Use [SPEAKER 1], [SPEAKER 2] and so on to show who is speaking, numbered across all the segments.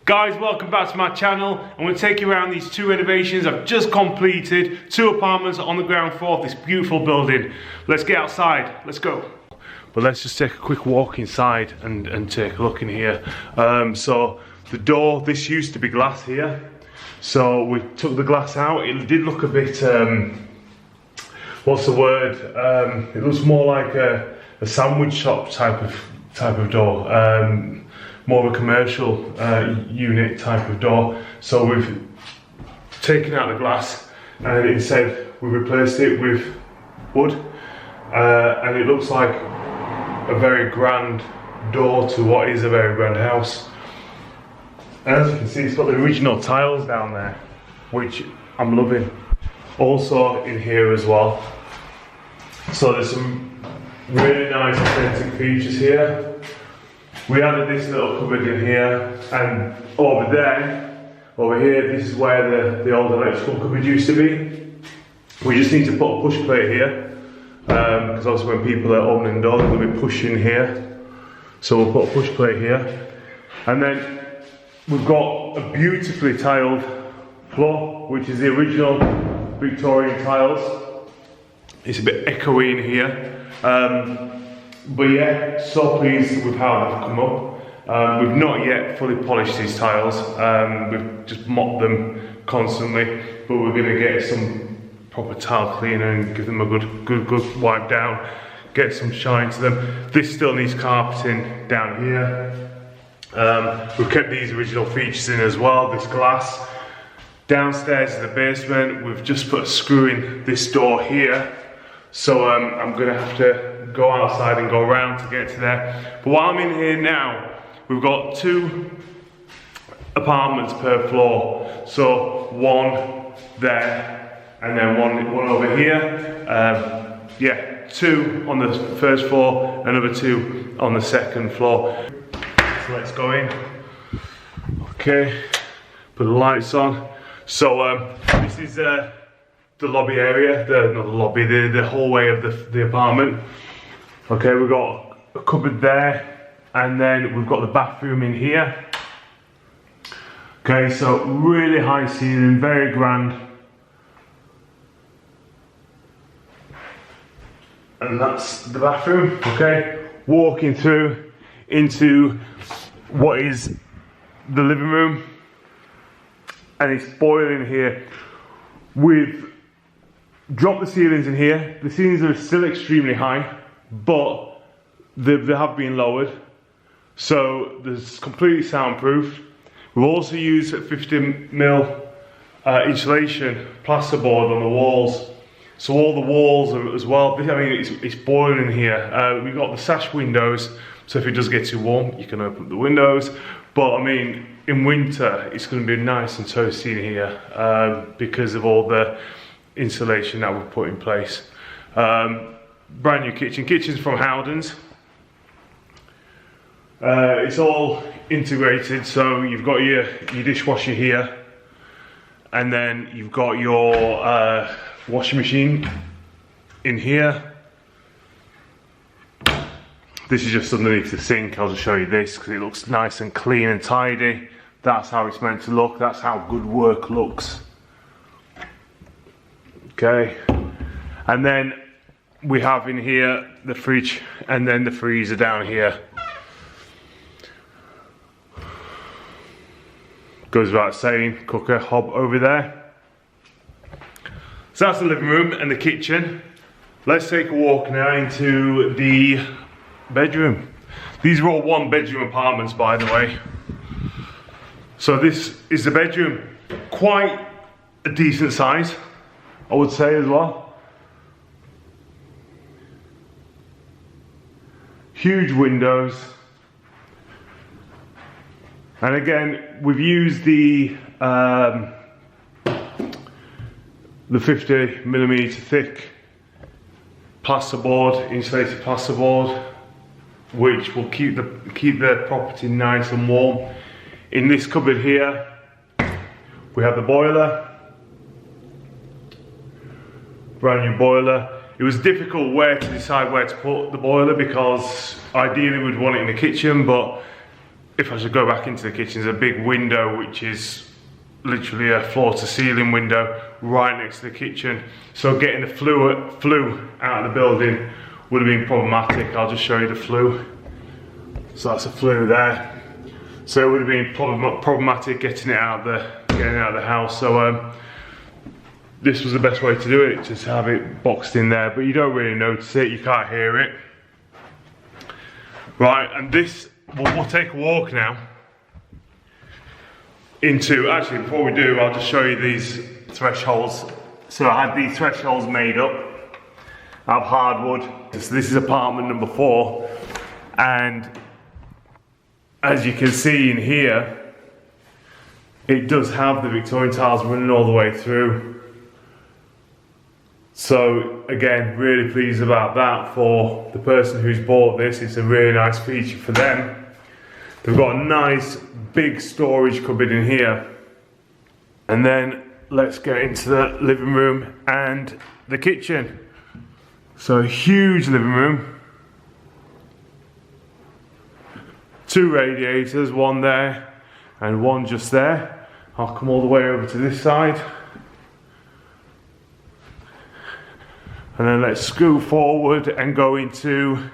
[SPEAKER 1] Guys, welcome back to my channel. I'm going to take you around these two renovations I've just completed. Two apartments on the ground floor of this beautiful building. Let's get outside, let's go. But let's just take a quick walk inside and take a look in here. So the door, this used to be glass here. So we took the glass out. It did look a bit, what's the word? It looks more like a sandwich shop type of door. More of a commercial unit type of door. So we've taken out the glass and instead we replaced it with wood, and it looks like a very grand door to what is a very grand house. And as you can see, it's got the original tiles down there, which I'm loving. Also in here as well. So there's some really nice authentic features here. We added this little cupboard in here, and over here, this is where the old electrical cupboard used to be. We just need to put a push plate here, because obviously when people are opening the door, they're going to be pushing here. So we'll put a push plate here. And then we've got a beautifully tiled floor, which is the original Victorian tiles. It's a bit echoey in here. But yeah, so pleased with how they've come up. We've not yet fully polished these tiles. We've just mopped them constantly, but we're going to get some proper tile cleaner and give them a good wipe down, get some shine to them. This still needs carpeting down here. We've kept these original features in as well, this glass. Downstairs in the basement, we've just put a screw in this door here. So I'm going to have to go outside and go around to get to there. But while I'm in here now, we've got two apartments per floor. So one there and then one over here. Yeah, two on the first floor, another two on the second floor. So let's go in. Okay, put the lights on. So this is the lobby area, not the lobby, the hallway of the apartment. Okay, we've got a cupboard there, and then we've got the bathroom in here. Okay, so really high ceiling, very grand. And that's the bathroom, okay? Walking through into what is the living room, and it's boiling here. We've dropped the ceilings in here. The ceilings are still extremely high, but they have been lowered, so there's completely soundproof. We've also used 50mm insulation plasterboard on the walls, so all the walls are as well. I mean, it's boiling in here. We've got the sash windows, so if it does get too warm, you can open up the windows. But I mean, in winter, it's going to be nice and toasty in here because of all the insulation that we've put in place. Brand new kitchen. Kitchen's from Howden's. It's all integrated, so you've got your dishwasher here, and then you've got your washing machine in here. This is just underneath the sink. I'll just show you this because it looks nice and clean and tidy. That's how it's meant to look. That's how good work looks. Okay, and then we have in here the fridge and then the freezer down here. Goes without saying, cooker hob over there. So that's the living room and the kitchen. Let's take a walk now into the bedroom. These are all one bedroom apartments, by the way. So this is the bedroom. Quite a decent size, I would say as well. Huge windows. And again, we've used the 50mm thick plasterboard, insulated plasterboard, which will keep the property nice and warm. In this cupboard here, we have the boiler. Brand new boiler. It was difficult to decide where to put the boiler because ideally we'd want it in the kitchen, but if I should go back into the kitchen, there's a big window which is literally a floor to ceiling window right next to the kitchen. So getting the flue out of the building would have been problematic. I'll just show you the flue. So that's a flue there. So it would have been problematic getting it out of the house. So this was the best way to do it, just have it boxed in there, but you don't really notice it, you can't hear it. Right, and this, we'll take a walk now into, actually before we do, I'll just show you these thresholds. So I had these thresholds made up of hardwood. So this is apartment number 4, and as you can see in here, it does have the Victorian tiles running all the way through. So again, really pleased about that for the person who's bought this. It's a really nice feature for them. They've got a nice big storage cupboard in here. And then let's get into the living room and the kitchen. So a huge living room. 2 radiators, one there and one just there. I'll come all the way over to this side. And then let's scoot forward and go into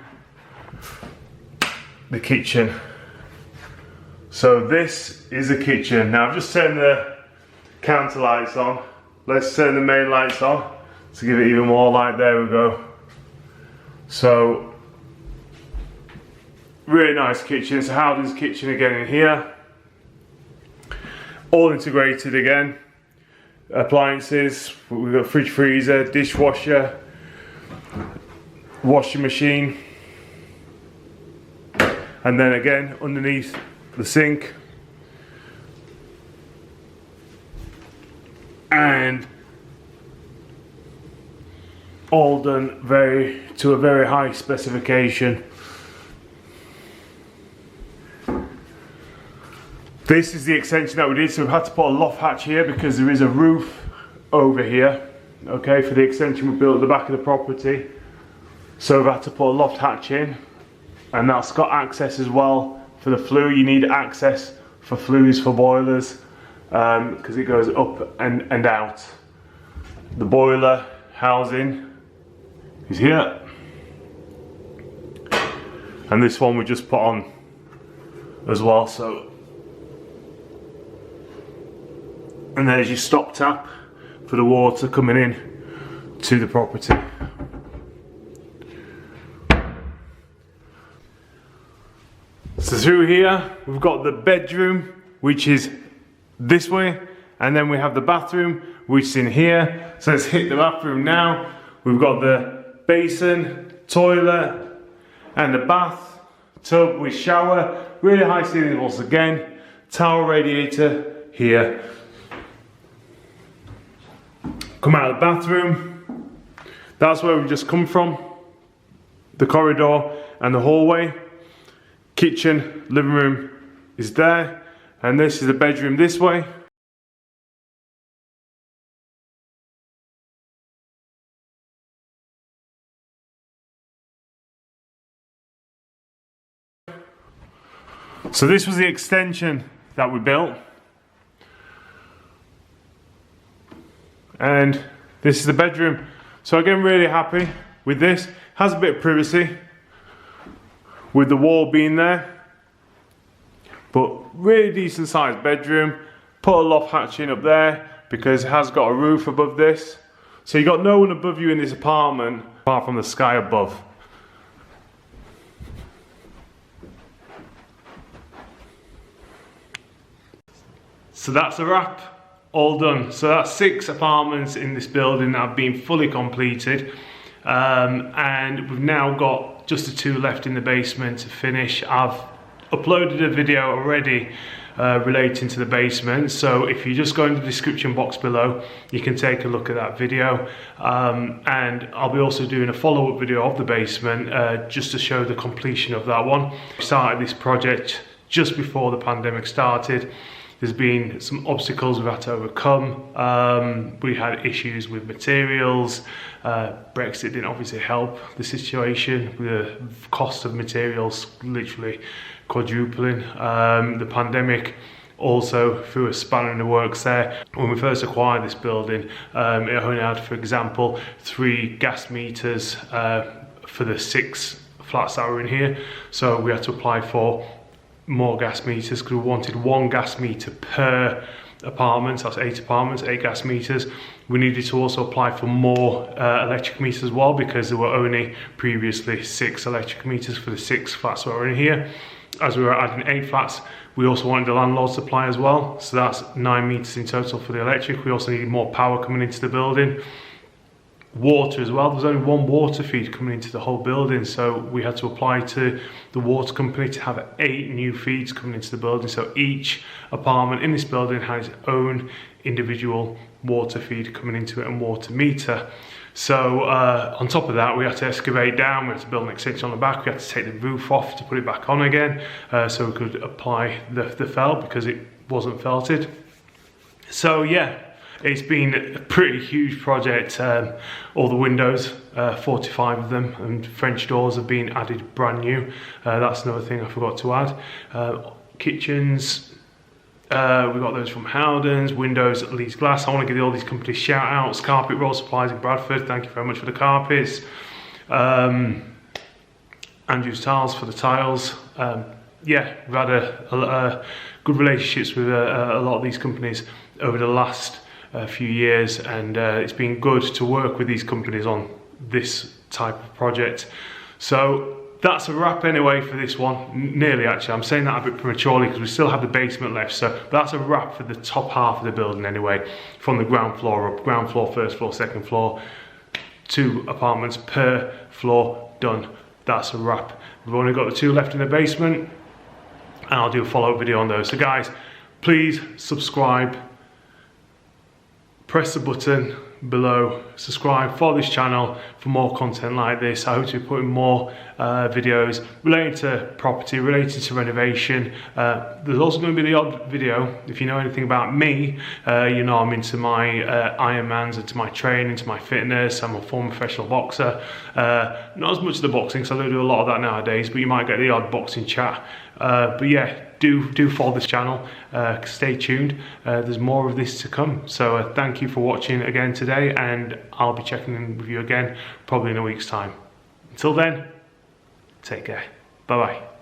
[SPEAKER 1] the kitchen. So this is the kitchen. Now I've just turned the counter lights on. Let's turn the main lights on to give it even more light. There we go. So really nice kitchen. It's a Howden's kitchen again in here. All integrated again. Appliances, we've got fridge, freezer, dishwasher, washing machine, and then again underneath the sink, and all done to a very high specification. This is the extension that we did, so we've had to put a loft hatch here because there is a roof over here, okay, for the extension we built at the back of the property. So we've had to put a loft hatch in, and that's got access as well for the flue. You need access for flues for boilers because it goes up and out. The boiler housing is here, and this one we just put on as well. So, and there's your stop tap for the water coming in to the property. So through here we've got the bedroom, which is this way, and then we have the bathroom, which is in here. So let's hit the bathroom now. We've got the basin, toilet, and the bath tub with shower. Really high ceiling walls again. Towel radiator here. Come out of the bathroom. That's where we've just come from. The corridor and the hallway. Kitchen, living room is there, and this is the bedroom this way. So this was the extension that we built, and this is the bedroom. So again, really happy with this. Has a bit of privacy with the wall being there, but really decent sized bedroom. Put a loft hatch in up there because it has got a roof above this, so you got no one above you in this apartment apart from the sky above. So that's a wrap, all done. So that's 6 apartments in this building that have been fully completed, and we've now got just the 2 left in the basement to finish. I've uploaded a video already relating to the basement, so if you just go in the description box below, you can take a look at that video, and I'll be also doing a follow-up video of the basement just to show the completion of that one. We started this project just before the pandemic started. There's been some obstacles we've had to overcome. We had issues with materials. Brexit didn't obviously help the situation. The cost of materials literally quadrupling. The pandemic also threw a spanner in the works there. When we first acquired this building, it only had, for example, 3 gas meters for the 6 flats that were in here. So we had to apply for more gas meters because we wanted 1 gas meter per apartment. So that's 8 apartments, 8 gas meters. We needed to also apply for more electric meters as well, because there were only previously 6 electric meters for the 6 flats that were in here. As we were adding 8 flats, we also wanted the landlord supply as well. So that's 9 meters in total for the electric. We also needed more power coming into the building. Water as well. There's only 1 water feed coming into the whole building, so we had to apply to the water company to have 8 new feeds coming into the building. So each apartment in this building has its own individual water feed coming into it and water meter. So on top of that, we had to excavate down, we had to build an extension on the back, we had to take the roof off to put it back on again, so we could apply the felt because it wasn't felted. So yeah, it's been a pretty huge project. All the windows, 45 of them, and French doors have been added brand new. That's another thing I forgot to add. Kitchens, we got those from Howden's. Windows at Leeds Glass. I want to give all these companies shout outs. Carpet Roll Supplies in Bradford, thank you very much for the carpets. Andrew's Tiles for the tiles. Yeah, we've had a good relationships with a lot of these companies over the last few years, and it's been good to work with these companies on this type of project. So that's a wrap anyway for this one. Nearly, actually. I'm saying that a bit prematurely because we still have the basement left. So that's a wrap for the top half of the building anyway, from the ground floor up. Ground floor, first floor, second floor, 2 apartments per floor done. That's a wrap. We've only got the 2 left in the basement, and I'll do a follow-up video on those. So guys, please subscribe. Press the button below, subscribe for this channel for more content like this. I hope to be putting more videos relating to property, relating to renovation. There's also going to be the odd video. If you know anything about me, you know I'm into my Ironmans, into my training, into my fitness. I'm a former professional boxer. Not as much of the boxing, because I don't do a lot of that nowadays, but you might get the odd boxing chat. But yeah, do follow this channel, stay tuned, there's more of this to come. So thank you for watching again today, and I'll be checking in with you again probably in a week's time. Until then, take care, bye bye.